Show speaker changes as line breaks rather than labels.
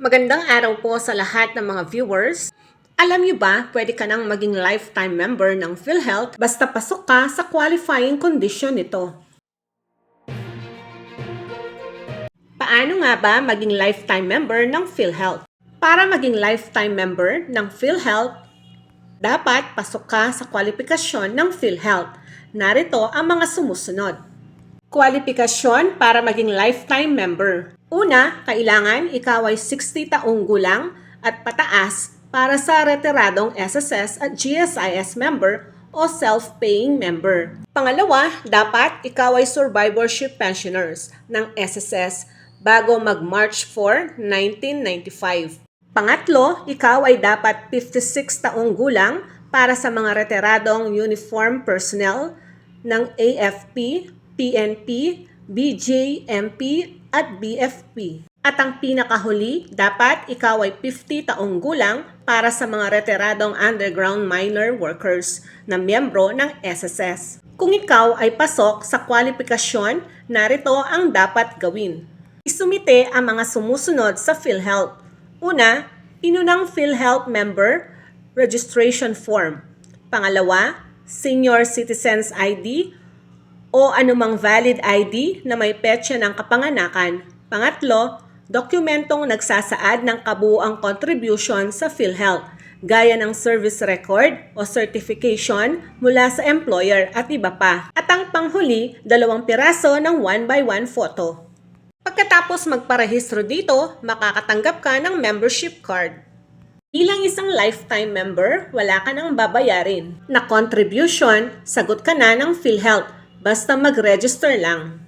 Magandang araw po sa lahat ng mga viewers. Alam niyo ba, pwede ka nang maging lifetime member ng PhilHealth basta pasok ka sa qualifying condition nito. Paano nga ba maging lifetime member ng PhilHealth? Para maging lifetime member ng PhilHealth, dapat pasok ka sa kwalifikasyon ng PhilHealth. Narito ang mga sumusunod. Kwalifikasyon para maging lifetime member. Una, kailangan ikaw ay 60 taong gulang at pataas para sa retiradong SSS at GSIS member o self-paying member. Pangalawa, dapat ikaw ay survivorship pensioners ng SSS bago mag-March 4, 1995. Pangatlo, ikaw ay dapat 56 taong gulang para sa mga retiradong uniform personnel ng AFP, PNP, BJMP at BFP. At ang pinakahuli, dapat ikaw ay 50 taong gulang para sa mga retiradong underground miner workers na miyembro ng SSS. Kung ikaw ay pasok sa kwalifikasyon, narito ang dapat gawin. Isumite ang mga sumusunod sa PhilHealth. Una, inunang PhilHealth member registration form. Pangalawa, senior citizens ID o anumang valid ID na may petsa ng kapanganakan. Pangatlo, dokumentong nagsasaad ng kabuuang contribution sa PhilHealth, gaya ng service record o certification mula sa employer at iba pa. At ang panghuli, 2 piraso ng 1x1 photo. Pagkatapos magparehistro dito, makakatanggap ka ng membership card. Bilang isang lifetime member, wala ka nang babayarin. Na contribution, sagot ka na ng PhilHealth. Basta mag-register lang.